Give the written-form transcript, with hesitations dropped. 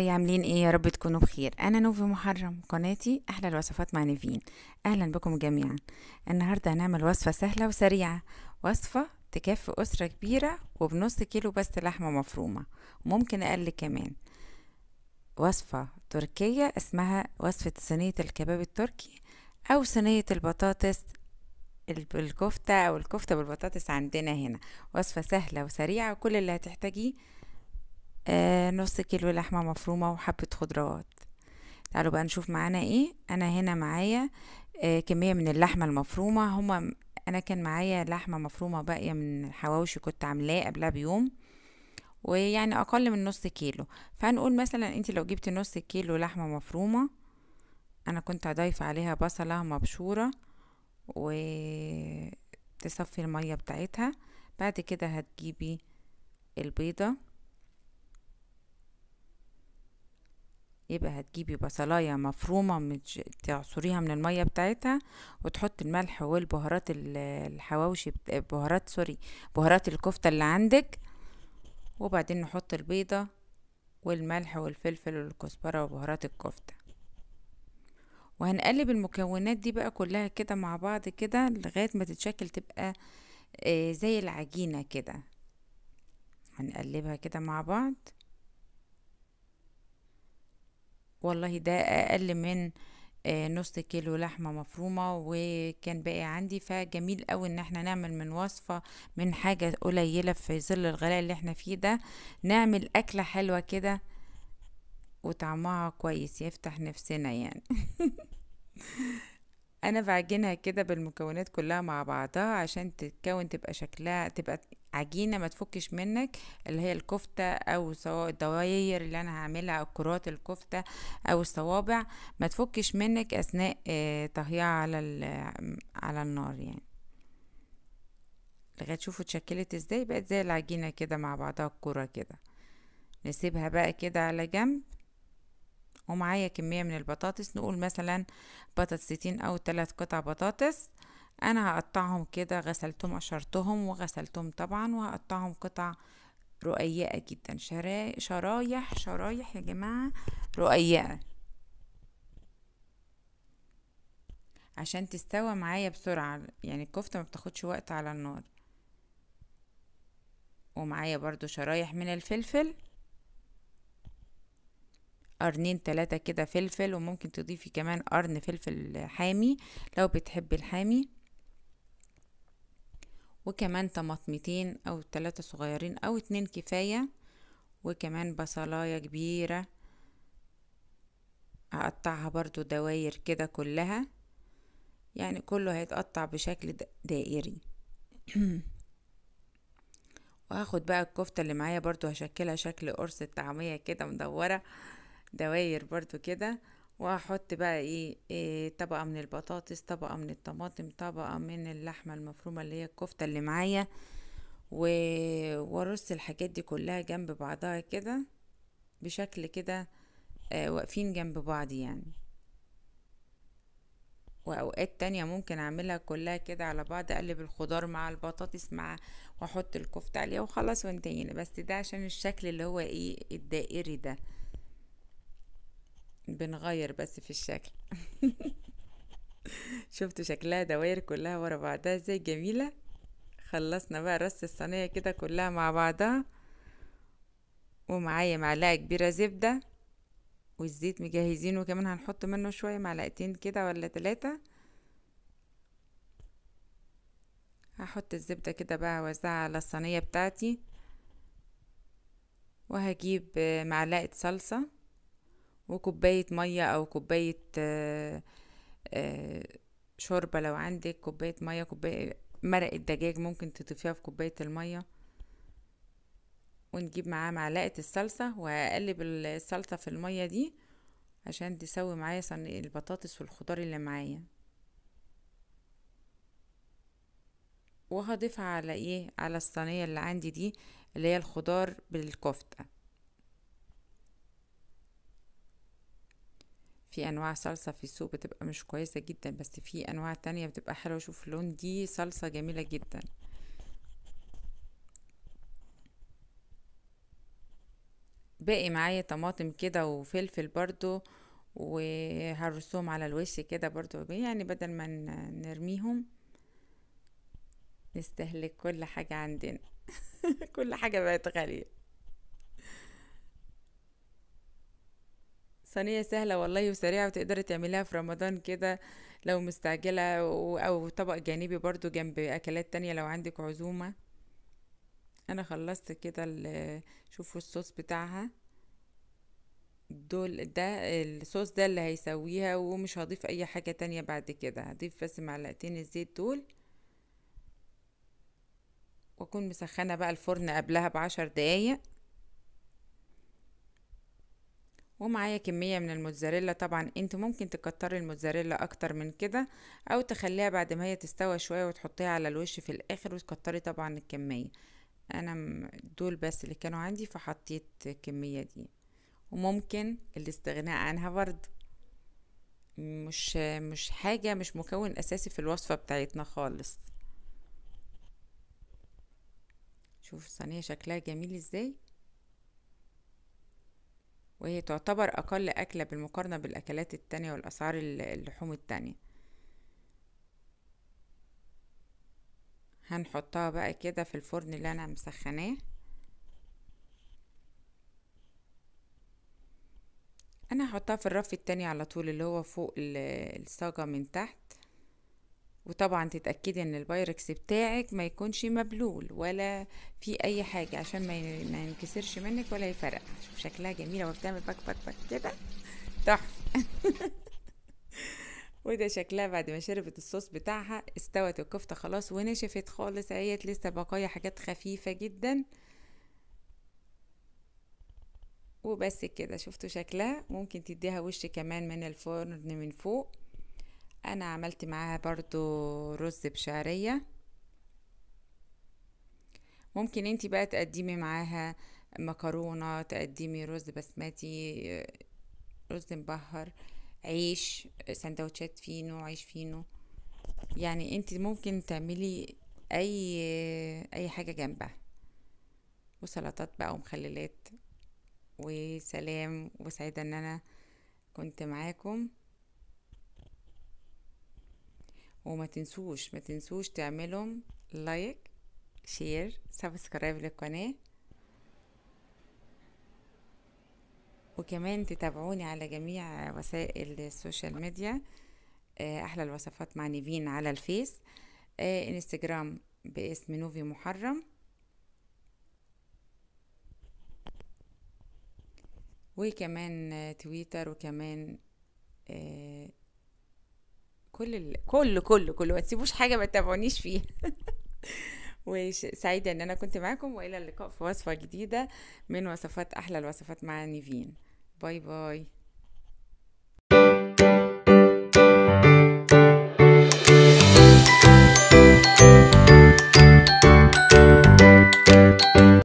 هاي، عاملين ايه؟ يا رب تكونوا بخير. انا نوفي محرم، قناتي احلى الوصفات مع نيفين. اهلا بكم جميعا. النهارده هنعمل وصفه سهله وسريعه، وصفه تكفي اسره كبيره وبنص كيلو بس لحمه مفرومه، وممكن اقل كمان. وصفه تركيه اسمها وصفه صينيه الكباب التركي، او صينيه البطاطس الكفته، او الكفته بالبطاطس عندنا هنا. وصفه سهله وسريعه، وكل اللي هتحتاجيه نص كيلو لحمة مفرومة وحبة خضروات. تعالوا بقى نشوف معانا ايه. انا هنا معايا كمية من اللحمة المفرومة. انا كان معايا لحمة مفرومة باقية من الحواوشي، كنت عاملاه قبلها بيوم، ويعني اقل من نص كيلو. فهنقول مثلا انت لو جبت نص كيلو لحمة مفرومة، انا كنت هضيف عليها بصلة مبشورة وتصفي المية بتاعتها. بعد كده هتجيبي البيضة، يبقى هتجيبي بصلاية مفرومة تعصريها من المية بتاعتها، وتحطي الملح والبهارات الحواوشي بهارات سوري، بهارات الكفتة اللي عندك. وبعدين نحط البيضة والملح والفلفل والكزبرة وبهارات الكفتة، وهنقلب المكونات دي بقى كلها كده مع بعض كده لغاية ما تتشكل، تبقى زي العجينة كده. هنقلبها كده مع بعض. والله ده اقل من نص كيلو لحمة مفرومة وكان باقي عندي، فجميل قوي ان احنا نعمل من وصفة، من حاجة قليلة في ظل الغلاء اللي احنا فيه ده، نعمل اكلة حلوة كده وطعمها كويس يفتح نفسنا يعني. انا بعجنها كده بالمكونات كلها مع بعضها عشان تتكون، تبقى شكلها تبقى عجينة ما تفكش منك، اللي هي الكفتة، او سواء الدواير اللي انا هعملها، او كرات الكفتة، او الصوابع، ما تفكش منك اثناء طهيها على النار يعني. لغاية تشوفوا اتشكلت ازاي، بقت زي العجينة كده مع بعضها الكرة كده. نسيبها بقى كده على جنب. ومعايا كمية من البطاطس، نقول مثلا بطاطستين او 3 قطع بطاطس. انا هقطعهم كده، غسلتهم قشرتهم وغسلتهم طبعا، وهقطعهم قطع رقيقة جدا، شرايح شرايح يا جماعة، رقيقة، عشان تستوى معايا بسرعة، يعني الكفتة ما بتاخدش وقت على النار. ومعايا برضو شرايح من الفلفل، قرنين 3 كده فلفل، وممكن تضيفي كمان قرن فلفل حامي لو بتحبي الحامي. وكمان طماطمتين او 3 صغيرين او 2 كفاية. وكمان بصلاية كبيرة هقطعها برضو دواير كده كلها، يعني كله هيتقطع بشكل دائري. وهاخد بقى الكفتة اللي معايا برضو هشكلها شكل قرص الطعمية كده مدورة، دواير برضو كده. وهحط بقى إيه طبقة من البطاطس، طبقة من الطماطم، طبقة من اللحمة المفرومة اللي هي الكفتة اللي معايا، وارص الحاجات دي كلها جنب بعضها كده بشكل كده، واقفين جنب بعض يعني. واوقات تانية ممكن اعملها كلها كده على بعض، اقلب الخضار مع البطاطس مع، واحط الكفتة عليها وخلاص وانتهينا. بس ده عشان الشكل اللي هو الدائري ده، بنغير بس في الشكل. شفتوا شكلها دوائر كلها ورا بعضها ازاي جميلة. خلصنا بقى رص الصينية كده كلها مع بعضها. ومعايا معلقة كبيرة زبدة، والزيت مجهزينه كمان، هنحط منه شوية، معلقتين كده ولا 3. هحط الزبدة كده بقى، اوزعها على الصينية بتاعتي. وهجيب معلقة صلصة وكوباية مية، او كوباية آه، شوربة، لو عندك كوباية مية، كوباية مرق الدجاج ممكن تضيفيها في كوباية المية. ونجيب معاه معلقة الصلصة، وهقلب الصلصة في المية دي عشان تسوي معايا البطاطس والخضار اللي معايا. وهضيفها على على الصينية اللي عندي دي، اللي هي الخضار بالكفتة. في انواع صلصة في السوق بتبقى مش كويسة جدا، بس في انواع تانية بتبقى حلوة. شوف اللون، دي صلصة جميلة جدا. باقي معايا طماطم كده وفلفل برضو، وهرصهم على الوش كده برضو، يعني بدل ما نرميهم نستهلك كل حاجة عندنا. كل حاجة بقت غالية. صينية سهلة والله وسريعة، وتقدري تعمليها في رمضان كده لو مستعجلة، أو طبق جانبي برضو جنب أكلات تانية لو عندك عزومة. أنا خلصت كده شوفوا الصوص بتاعها. ده الصوص ده اللي هيسويها، ومش هضيف أي حاجة تانية بعد كده، هضيف بس معلقتين الزيت دول، واكون مسخنة بقى الفرن قبلها ب10 دقايق. ومعايا كمية من الموتزاريلا، طبعا انت ممكن تكتري الموتزاريلا اكتر من كده، او تخليها بعد ما هي تستوى شوية وتحطيها على الوش في الاخر، وتكتري طبعا الكمية. انا دول بس اللي كانوا عندي فحطيت الكمية دي. وممكن الاستغناء عنها برضه، مش حاجة، مش مكون اساسي في الوصفة بتاعتنا خالص. شوف الصينية شكلها جميل ازاي، وهي تعتبر اقل اكلة بالمقارنة بالاكلات التانية والاسعار اللحوم التانية. هنحطها بقى كده في الفرن اللي انا مسخناه. انا هحطها في الرف التاني على طول، اللي هو فوق الصاجة من تحت. وطبعا تتأكدي ان البايركس بتاعك ما يكونش مبلول ولا في اي حاجة، عشان ما ينكسرش منك ولا يفرقع. شوف شكلها جميلة وبتعمل بك بك بك كده، تحفة. وده شكلها بعد ما شربت الصوص بتاعها. استوت الكفتة خلاص ونشفت خالص اهيت، لسه بقايا حاجات خفيفة جدا. وبس كده، شفتوا شكلها. ممكن تديها وش كمان من الفرن من فوق. انا عملت معاها برضو رز بشعرية. ممكن انتي بقى تقدمي معاها مكرونة، تقدمي رز بسمتي، رز مبهر، عيش، سندوتشات فينو، عيش فينو. يعني انتي ممكن تعملي اي حاجة جنبها، وسلطات بقى ومخللات. وسلام، وسعيدة ان انا كنت معاكم. وما تنسوش تعملوا لايك، شير، سبسكرايب للقناة، وكمان تتابعوني على جميع وسائل السوشيال ميديا. احلى الوصفات مع نيفين على الفيس، انستجرام باسم نوفي محرم، وكمان تويتر، وكمان آه، كل ما تسيبوش حاجة ما تتابعونيش فيها. وسعيدة ان انا كنت معاكم، والى اللقاء في وصفة جديدة من وصفات احلى الوصفات مع نيفين. باي باي.